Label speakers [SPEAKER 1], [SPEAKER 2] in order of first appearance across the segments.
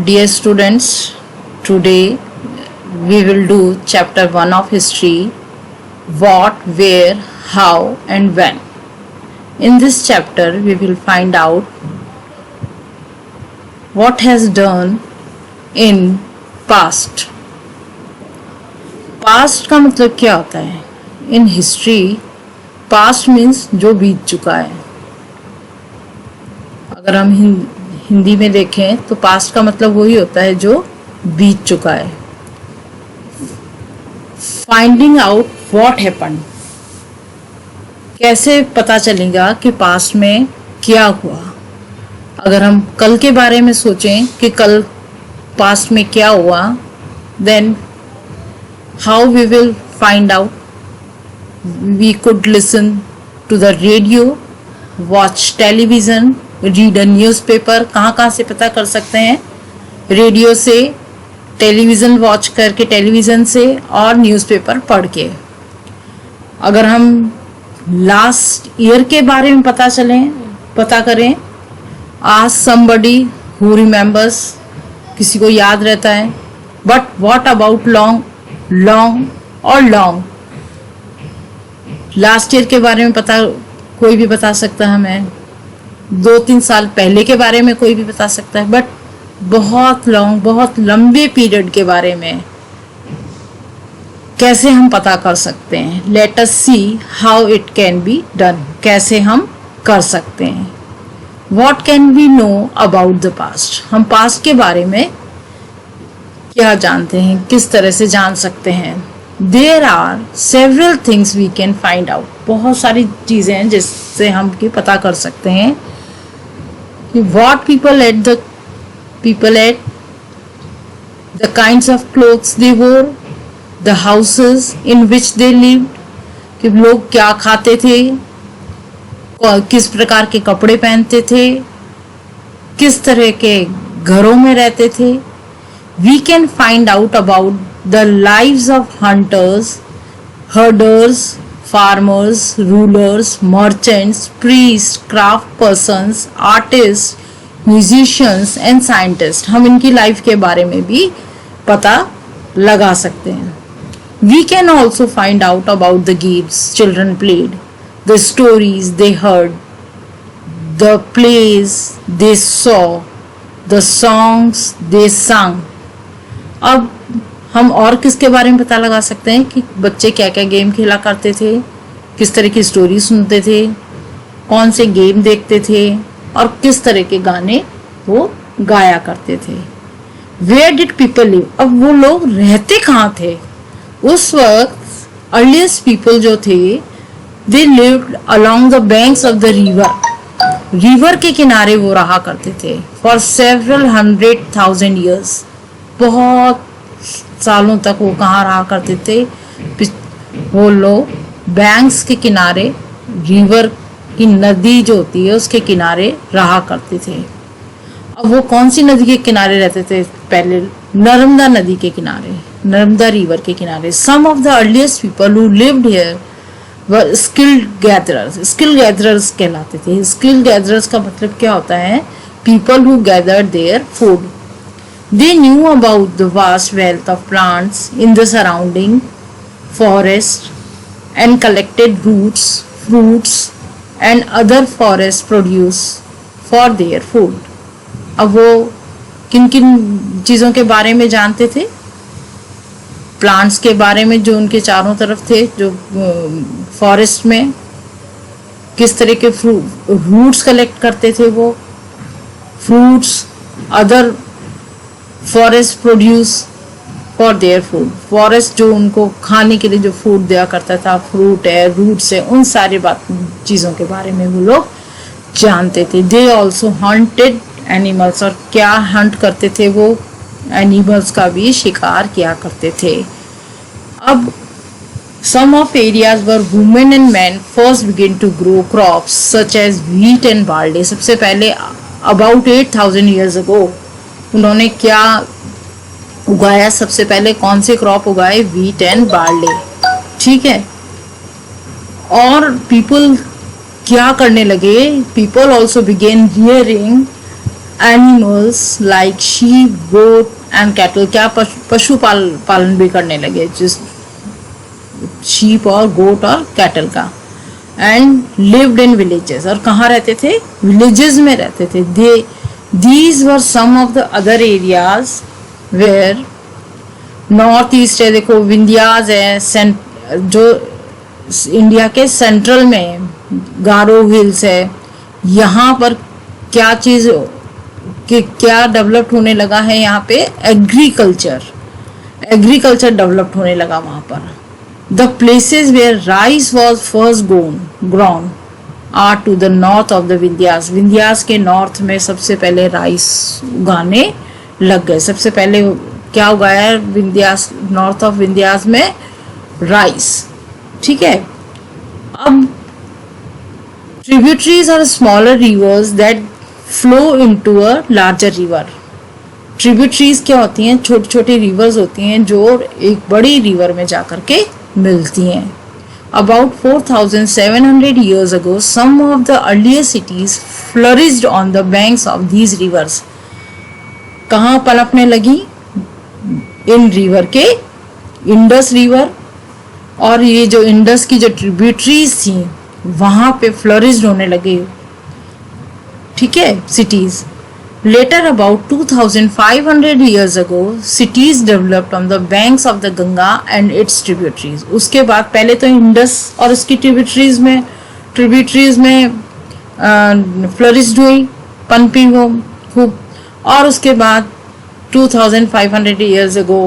[SPEAKER 1] Dear students, today we will do chapter 1 of history, what, where, how and when. In this chapter we will find out what has done in past. Past का मतलब क्या होता है? In history, past means जो बीत चुका है. अगर हम हिंदी में देखें तो पास्ट का मतलब वही होता है जो बीत चुका है. फाइंडिंग आउट व्हाट हैपेंड, कैसे पता चलेगा कि पास्ट में क्या हुआ. अगर हम कल के बारे में सोचें कि कल पास्ट में क्या हुआ, then how we will find out. We could listen to the radio, watch television, read a newspaper. कहाँ से पता कर सकते हैं? रेडियो से, टेलीविज़न वॉच करके टेलीविज़न से, और न्यूज़पेपर पढ़ के. अगर हम लास्ट ईयर के बारे में पता करें, आस्क समबडी हु रिमेंबर्स, किसी को याद रहता है. बट व्हाट अबाउट लॉन्ग और लॉन्ग. लास्ट ईयर के बारे में कोई भी बता सकता है हमें. 2-3 साल पहले के बारे में कोई भी बता सकता है. बट बहुत लंबे पीरियड के बारे में कैसे हम पता कर सकते हैं? Let us see how it can be done. कैसे हम कर सकते हैं? What can we know about the past. हम पास्ट के बारे में क्या जानते हैं, किस तरह से जान सकते हैं? There are several things we can find out. बहुत सारी चीज़ें हैं जिससे हम की पता कर सकते हैं what people ate, the kinds of clothes they wore, the houses in which they lived, कि लोग क्या खाते थे, किस प्रकार के कपड़े पहनते थे, किस तरह के घरों में रहते थे. We can find out about the lives of hunters, herders, farmers, rulers, merchants, priests, craft persons, artists, musicians and scientists. हम इनकी लाइफ के बारे में भी पता लगा सकते हैं. We can also find out about the games children played, the stories they heard, the plays they saw, the songs they sang. अब हम और किसके बारे में पता लगा सकते हैं कि बच्चे क्या क्या गेम खेला करते थे, किस तरह की स्टोरी सुनते थे, कौन से गेम देखते थे, और किस तरह के गाने वो गाया करते थे. Where did people live. अब वो लोग रहते कहाँ थे उस वक्त? अर्लीस्ट पीपल जो थे, they lived along the banks of the river. River के किनारे वो रहा करते थे फॉर सेवरल 100,000 ईयर्स. बहुत सालों तक वो कहाँ रहा करते थे? वो लोग बैंक्स के किनारे, रिवर की नदी जो होती है उसके किनारे रहा करते थे. अब वो कौन सी नदी के किनारे रहते थे? पहले नर्मदा नदी के किनारे, नर्मदा रिवर के किनारे. Some of the earliest people who lived here were skilled gatherers. Skill gatherers कहलाते थे. स्किल गैदरर्स का मतलब क्या होता है? People who gathered their food. They knew about the vast wealth of plants in the surrounding forest and collected roots, fruits and other forest produce for their food. अब वो किन किन चीज़ों के बारे में जानते थे? प्लांट्स के बारे में जो उनके चारों तरफ थे, जो फॉरेस्ट में किस तरह के रूट्स कलेक्ट करते थे वो, fruits, other forest produce for their food. Forest जो उनको खाने के लिए जो फूड दिया करता था, फ्रूट है, रूट्स है, उन सारी चीज़ों के बारे में वो लोग जानते थे. They also hunted animals. और क्या हंट करते थे वो? एनिमल्स का भी शिकार किया करते थे. अब some of areas were women and men first begin to grow crops such as wheat and barley. सबसे पहले अबाउट 8,000 ईयर्स अगो उन्होंने क्या उगाया? सबसे पहले कौन से क्रॉप उगाए? Wheat and barley. ठीक है. और पीपल क्या करने लगे? People also begin rearing animals like sheep, goat and cattle, क्या पशु पालन भी करने लगे, जिस शीप और गोट और कैटल का। एंड लिव्ड इन विलेजेस, और कहाँ रहते थे, विलेजेस में रहते थे। These were some of the other areas where, north east है, देखो विंध्याज है, जो इंडिया के सेंट्रल में गारो हिल्स है, यहाँ पर क्या चीज कि क्या डेवलप्ड होने लगा है, यहाँ पे एग्रीकल्चर डेवलप्ड होने लगा वहां पर। The places where rice was first grown are to the north of the Vindhyas, Vindhyas के नॉर्थ में सबसे पहले राइस उगाने लग गए। सबसे पहले क्या उगाया है विंध्यास, नॉर्थ ऑफ विंध्यास में, राइस। ठीक है। अब tributaries are smaller rivers that flow into a larger river. Tributaries क्या होती हैं, छोटी छोटी रिवर्स होती हैं जो एक बड़ी रिवर में जाकर के मिलती हैं। About 4,700 years ago, some of the earlier cities flourished on the banks of these rivers. कहाँ पनपने लगी, इन रिवर के, इंडस रिवर और ये जो इंडस की जो ट्रिब्यूटरीज थी वहां पे फ्लोरिश्ड होने लगे, ठीक है, cities. Later, about 2,500 years ago, cities developed on the banks of the Ganga and its tributaries. उसके बाद पहले तो इंडस और इसकी ट्रिब्यूटरीज में फ्लरिश्ड हुई, पनपी हो खूब, और उसके बाद 2,500 years ago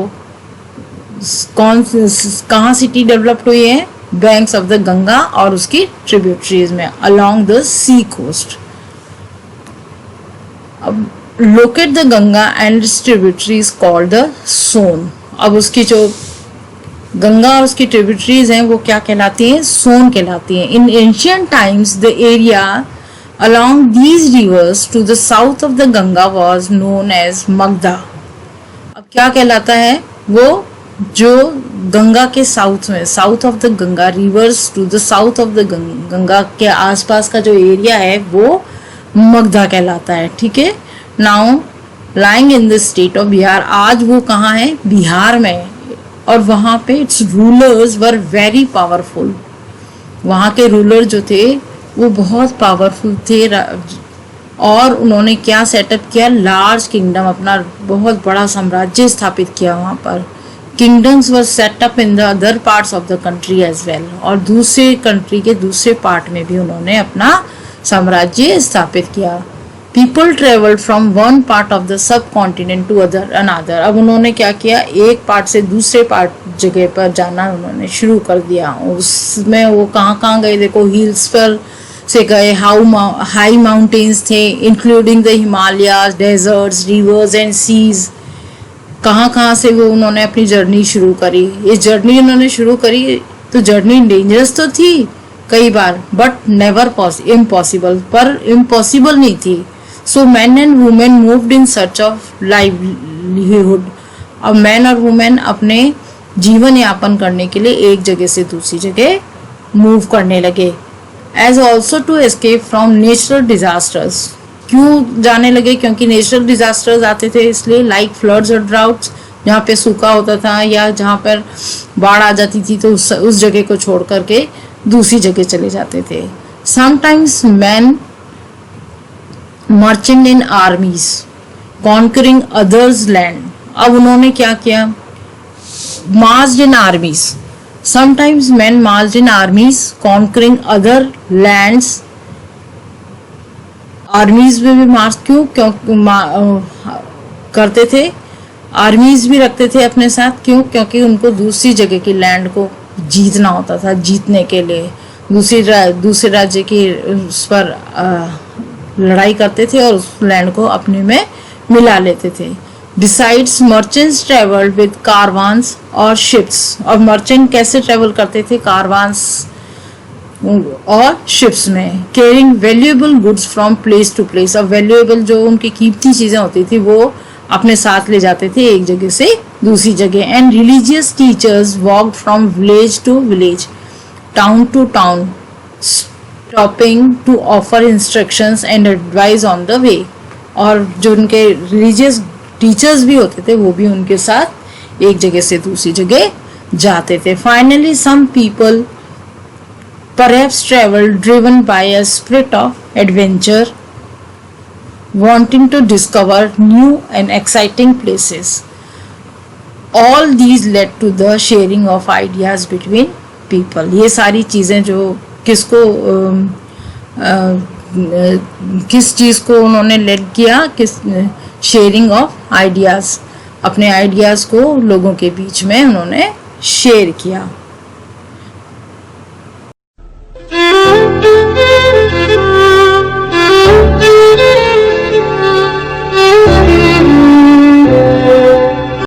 [SPEAKER 1] कहाँ सिटी डेवलप्ड हुई है, बैंक्स ऑफ द गंगा और उसकी ट्रिब्यूटरीज में, अलोंग द सी कोस्ट। अब locate the Ganga and tributaries called the Son. अब उसकी जो गंगा और उसकी ट्रिब्यूटरीज हैं वो क्या कहलाती हैं, सोन कहलाती हैं। In ancient times the area along these rivers to the south of the Ganga was known as Magadha. अब क्या कहलाता है, वो जो गंगा के साउथ में, south of the Ganga, rivers to the south of the Ganga के आसपास का जो एरिया है वो मगधा कहलाता है। ठीक है। Now lying in the state of Bihar, आज वो कहाँ है, बिहार में, और वहाँ पे it's rulers were very powerful. वहाँ के रूलर जो थे वो बहुत पावरफुल थे, और उन्होंने क्या सेटअप किया, लार्ज किंगडम, अपना बहुत बड़ा साम्राज्य स्थापित किया वहाँ पर। Kingdoms were set up in the other parts of the country as well, और दूसरे कंट्री के दूसरे पार्ट में भी उन्होंने अपना साम्राज्य स्थापित किया। People travelled from one part of the subcontinent to another. अब उन्होंने क्या किया, एक पार्ट से दूसरे पार्ट जगह पर जाना उन्होंने शुरू कर दिया। उसमें वो कहाँ कहाँ गए, देखो हिल्स पर से गए, हाई माउंटेन्स थे, including the Himalayas, deserts, rivers and seas. कहाँ कहाँ से वो उन्होंने अपनी जर्नी शुरू करी। ये जर्नी उन्होंने शुरू करी तो जर्नी डेंजरस तो थी कई बार, बट नेवर इम्पॉसिबल, पर इम्पॉसिबल नहीं थी। So man and women moved in search of livelihood. अब मैन और वुमेन अपने जीवन यापन करने के लिए एक जगह से दूसरी जगह मूव करने लगे। As also to escape from natural disasters. क्यों जाने लगे, क्योंकि नेचुरल डिजास्टर्स आते थे इसलिए, लाइक फ्लड्स और ड्राउट्स, जहाँ पे सूखा होता था या जहाँ पर बाढ़ आ जाती थी तो उस जगह को छोड़ करके दूसरी जगह चले जाते थे। Sometimes men merchant in armies conquering others land. अब उन्होंने क्या किया, marched in armies. Sometimes men marched in armies conquering other lands. Armies में भी मार्च क्यों करते थे, आर्मीज भी रखते थे अपने साथ, क्यों, क्योंकि उनको दूसरी जगह की लैंड को जीतना होता था। जीतने के लिए दूसरे राज्य की उस पर लड़ाई करते थे और उस लैंड को अपने में मिला लेते थे। बिसाइड्स मर्चेंट्स ट्रेवल्ड विद कारवान्स और शिप्स। और मर्चेंट कैसे ट्रेवल करते थे, कारवान्स और शिप्स में, carrying valuable goods from place to place. और वैल्यूएबल जो उनकी कीमती चीजें होती थी वो अपने साथ ले जाते थे एक जगह से दूसरी जगह। And religious teachers walked from village to village, town to town, stopping to offer instructions and advice on the way. और जो उनके रिलीजियस टीचर्स भी होते थे वो भी उनके साथ एक जगह से दूसरी जगह जाते थे. Finally some people perhaps traveled driven by a spirit of adventure, wanting to discover new and exciting places. All these led to the sharing of ideas between people. ये सारी चीज़ें जो किसको किस चीज़ को उन्होंने लेड किया, किस शेयरिंग ऑफ आइडियाज़, अपने आइडियाज़ को लोगों के बीच में उन्होंने शेयर किया.